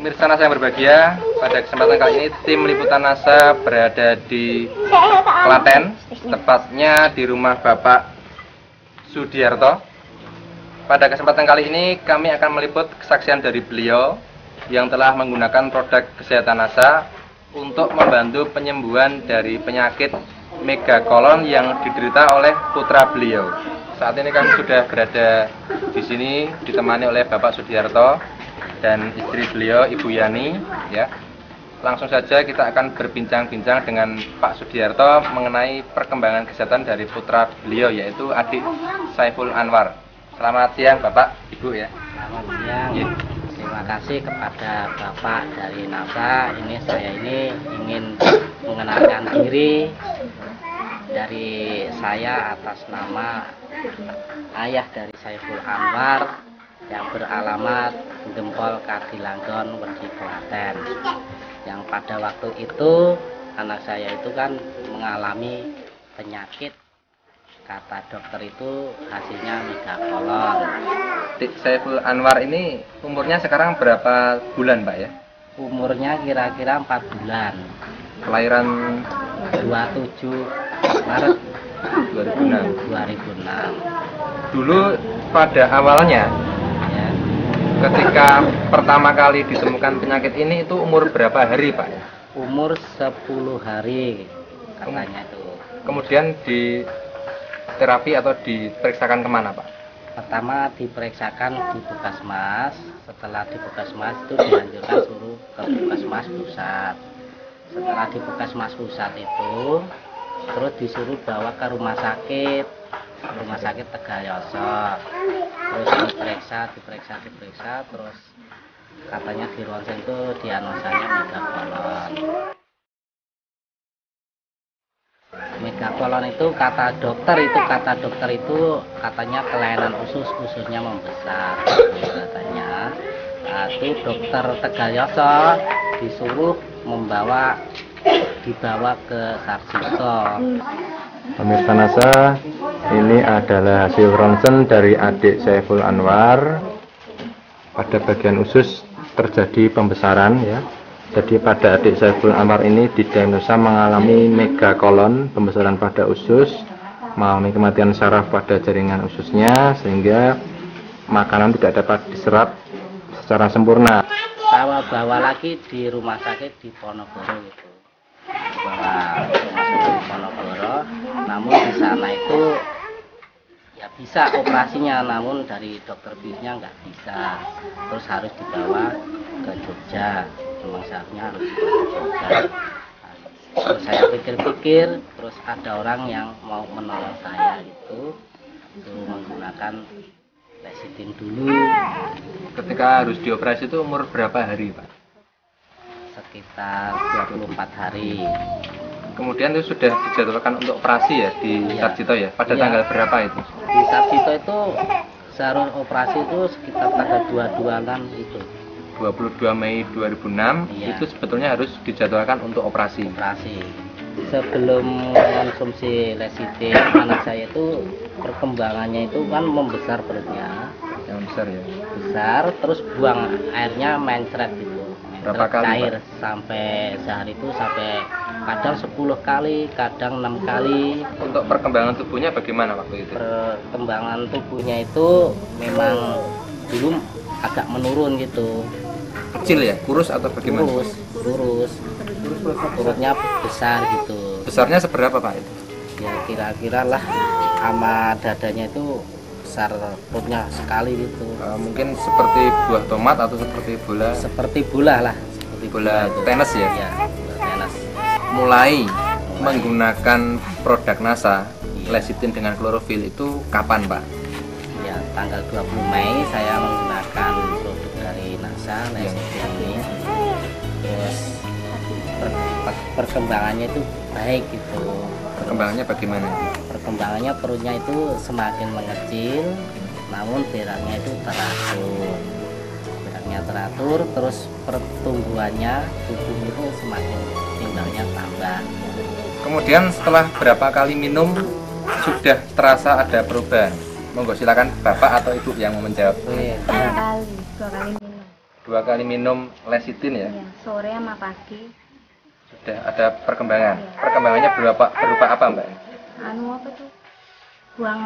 Pemirsa NASA yang berbahagia, pada kesempatan kali ini tim liputan NASA berada di Klaten, tepatnya di rumah Bapak Sudiarto. Pada kesempatan kali ini kami akan meliput kesaksian dari beliau yang telah menggunakan produk kesehatan NASA untuk membantu penyembuhan dari penyakit megakolon yang diderita oleh putra beliau. Saat ini kami sudah berada di sini ditemani oleh Bapak Sudiarto dan istri beliau, Ibu Yani. Ya, langsung saja kita akan berbincang-bincang dengan Pak Sudiarto mengenai perkembangan kesehatan dari putra beliau, yaitu adik Saiful Anwar. Selamat siang, Bapak, Ibu ya. Selamat siang. Ya. Terima kasih kepada Bapak dari NASA. Saya ingin mengenalkan diri dari saya atas nama ayah dari Saiful Anwar yang beralamat Gempol Kadilanggon, Wedi, Klaten. Yang pada waktu itu anak saya itu kan mengalami penyakit, kata dokter itu hasilnya megakolon. Saiful Anwar ini umurnya sekarang berapa bulan, Pak ya? Umurnya kira-kira 4 bulan. Kelahiran 27 Maret 2006. Dulu pada awalnya ya, ketika pertama kali ditemukan penyakit ini itu umur berapa hari, Pak? Umur 10 hari katanya itu. Kemudian di terapi atau diperiksakan kemana, Pak? Pertama diperiksakan di Puskesmas. Setelah di Puskesmas itu dilanjutkan suruh ke Puskesmas pusat. Setelah di Puskesmas pusat itu terus disuruh bawa ke rumah sakit Tegalyoso. Terus diperiksa, terus katanya di ronsen itu diagnosanya megakolon. Megakolon itu kata dokter itu katanya kelainan ususnya membesar katanya. Nah, itu dokter Tegalyoso disuruh dibawa ke Sarjito. Pemirsa NASA, ini adalah hasil ronsen dari adik Saiful Anwar. Pada bagian usus terjadi pembesaran ya. Jadi pada adik Saiful Anwar ini didiagnosa mengalami megakolon, pembesaran pada usus, mengalami kematian saraf pada jaringan ususnya sehingga makanan tidak dapat diserap secara sempurna. Bawa lagi di rumah sakit di Ponorogo gitu. Bawa masuk di Ponorogo, namun di sana itu ya bisa operasinya, namun dari dokter biusnya nggak bisa. Terus harus dibawa ke Jogja. Memang seharusnya harus dibawa ke Jogja. Terus saya pikir-pikir, terus ada orang yang mau menolong saya gitu, menggunakan lecitin dulu. Ketika harus dioperasi itu umur berapa hari, Pak? Sekitar 24 hari. Kemudian itu sudah dijadwalkan untuk operasi ya di Sarjito ya? Pada tanggal berapa itu? Di Sarjito itu seharusnya operasi itu sekitar tanggal 22-an itu. 22 Mei 2006 itu sebetulnya harus dijadwalkan untuk operasi. Sebelum konsumsi lecitin, anak saya itu perkembangannya itu kan membesar perutnya. Yang besar ya? Besar, terus buang airnya mencret gitu. Berapa kali, cair, Pak? sampai sehari itu sampai kadang 10 kali, kadang 6 kali. Untuk perkembangan tubuhnya bagaimana waktu itu? Perkembangan tubuhnya itu memang dulu agak menurun gitu. Kecil ya? Kurus atau bagaimana? Kurus. Perutnya besar gitu. Besarnya seberapa, Pak itu? Ya kira-kira lah sama dadanya itu besar, perutnya sekali gitu. Mungkin seperti buah tomat atau seperti bola? Seperti bola lah. Seperti bola tenis ya? Iya, bola tenis. Mulai menggunakan produk NASA, lecitin dengan klorofil itu kapan, Pak? Ya, tanggal 20 Mei saya menggunakan produk dari NASA, lecitin ini. Terus perkembangannya itu baik gitu. Perkembangannya bagaimana? Perkembangannya perutnya itu semakin mengecil, namun beratnya itu teratur. Terus pertumbuhannya tubuh itu semakin timbangnya tambah. Kemudian setelah berapa kali minum sudah terasa ada perubahan? Monggo silakan Bapak atau Ibu yang menjawab. Dua kali minum. 2 kali minum lecitin ya. Iya, sore sama pagi. Sudah ada perkembangan. Iya. Perkembangannya berupa apa Mbak? Anu apa tuh? Buang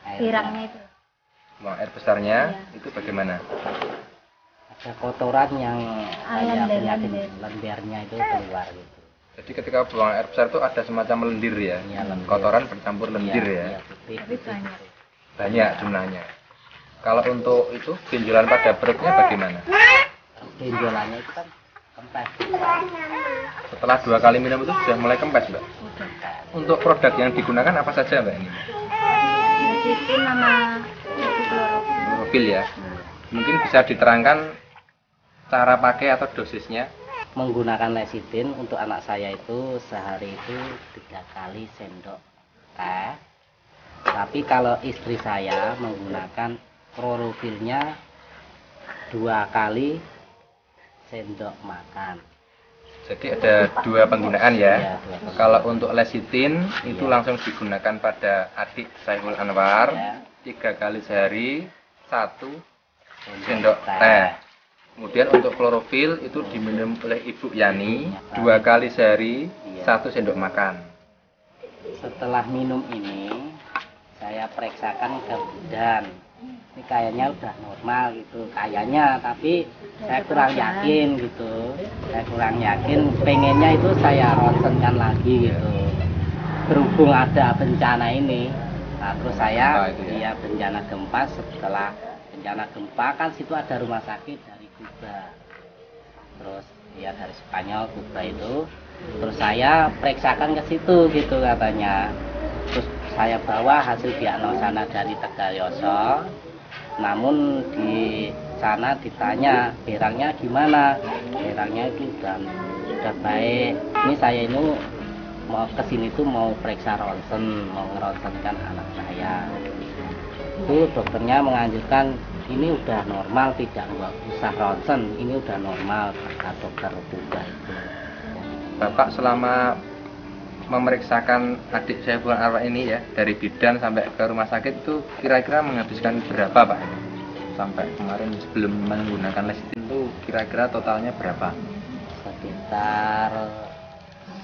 Air. pirangnya itu. Buang air besarnya Iya. itu bagaimana? Ada kotoran yang kayak lendir, penyakit lendir. lendirnya itu keluar gitu. Jadi ketika buang air besar itu ada semacam lendir ya. Iya, lendir. Kotoran bercampur lendir Iya, ya. putih, Tapi putih. banyak. Banyak jumlahnya. Kalau untuk itu benjolan pada perutnya bagaimana? Benjolannya itu kan kempes. Setelah 2 kali minum itu sudah mulai kempes Mbak. Udah. Untuk produk yang digunakan apa saja Mbak ini? Lecitin sama klorofil. Klorofil ya. Mungkin bisa diterangkan cara pakai atau dosisnya. Menggunakan lecitin untuk anak saya itu sehari itu 3 kali sendok teh. Tapi kalau istri saya menggunakan klorofilnya 2 kali sendok makan. Jadi ada 2 penggunaan ya. Iya, 2 penggunaan. Kalau untuk lecitin itu Iya. langsung digunakan pada adik Saiful Anwar Ya. 3 kali sehari 1 sendok teh. Kemudian untuk klorofil itu diminum oleh Ibu Yani 2 kali sehari Iya. 1 sendok makan. Setelah minum ini saya periksakan ke bidan. Ini kayaknya udah normal gitu, kayaknya, tapi saya kurang yakin gitu. Saya kurang yakin, pengennya itu saya ronsenkan lagi gitu. Berhubung ada bencana ini, nah, terus saya Gempa itu ya? bencana gempa. Setelah bencana gempa kan situ ada rumah sakit dari Kuba, terus ya dari Spanyol Kuba itu. Terus saya periksakan ke situ gitu katanya. Terus saya bawa hasil diagnosa dari Tegalyoso. Namun di sana ditanya berangnya gimana, berangnya itu udah baik. Ini saya ini mau kesini tuh mau periksa ronsen, mau ngeronsenkan anak saya. Itu dokternya menganjurkan ini udah normal, tidak usah ronsen, ini udah normal, kata dokter Kuba itu. Bapak selama memeriksakan adik Saiful Anwar ini ya dari bidan sampai ke rumah sakit itu kira-kira menghabiskan berapa Pak? Sampai kemarin sebelum menggunakan lecitin itu kira-kira totalnya berapa? Sekitar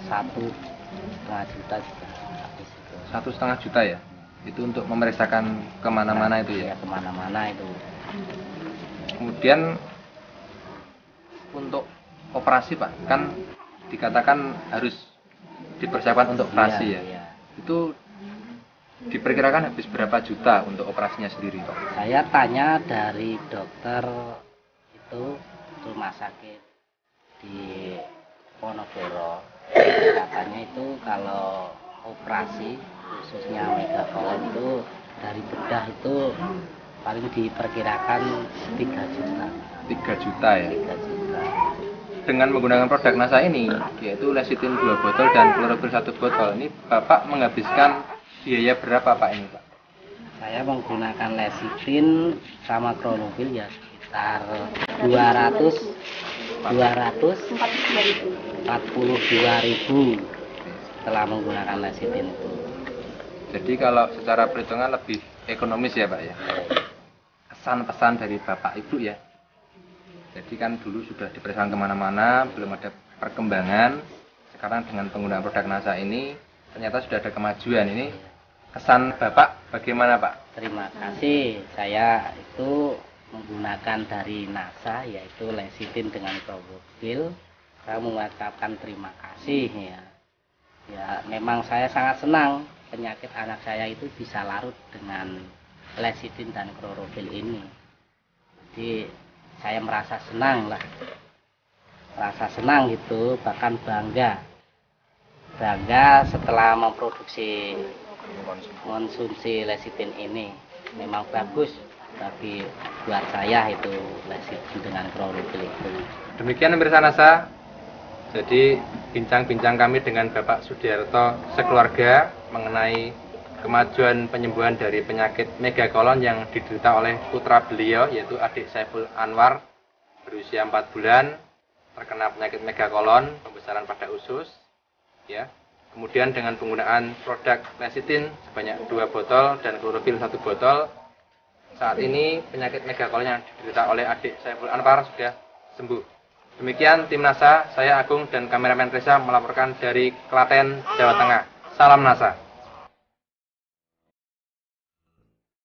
1,5 juta juga habis itu. 1,5 juta ya? Itu untuk memeriksakan kemana-mana itu ya? Ya kemana-mana itu. Kemudian untuk operasi Pak, kan dikatakan harus dipersiapkan untuk operasi ya? Iya. Itu diperkirakan habis berapa juta untuk operasinya sendiri Pak? Saya tanya dari dokter itu rumah sakit di Ponorogo, katanya itu kalau operasi khususnya megakolon itu dari bedah itu paling diperkirakan 3 juta. 3 juta ya? 3 juta. Dengan menggunakan produk NASA ini, yaitu lecitin 2 botol dan klorofil 1 botol, ini Bapak menghabiskan biaya berapa Pak ini Pak? Saya menggunakan lecitin sama klorofil ya sekitar 242.000 setelah menggunakan lecitin itu. Jadi kalau secara perhitungan lebih ekonomis ya Pak ya? Kesan-pesan dari Bapak Ibu ya? Jadi kan dulu sudah diperiksa kemana-mana, belum ada perkembangan. Sekarang dengan penggunaan produk NASA ini, ternyata sudah ada kemajuan ini. Kesan Bapak bagaimana Pak? Terima kasih. Saya itu menggunakan dari NASA yaitu lecitin dengan klorofil. Saya mengucapkan terima kasih ya. Ya memang saya sangat senang penyakit anak saya itu bisa larut dengan lecitin dan klorofil ini. Jadi saya merasa senang lah, merasa senang gitu, bahkan bangga setelah memproduksi konsumsi lecitin ini. Memang bagus tapi buat saya itu lecitin dengan klorofil itu. Demikian pemirsa NASA. Jadi bincang-bincang kami dengan Bapak Sudiarto sekeluarga mengenai kemajuan penyembuhan dari penyakit megakolon yang diderita oleh putra beliau yaitu adik Saiful Anwar berusia 4 bulan terkena penyakit megakolon, pembesaran pada usus ya. Kemudian dengan penggunaan produk lecitin sebanyak 2 botol dan klorofil 1 botol Saat ini penyakit megakol yang diderita oleh adik Saiful Anwar sudah sembuh. Demikian tim NASA, saya Agung dan kameramen Reza melaporkan dari Klaten, Jawa Tengah. Salam NASA.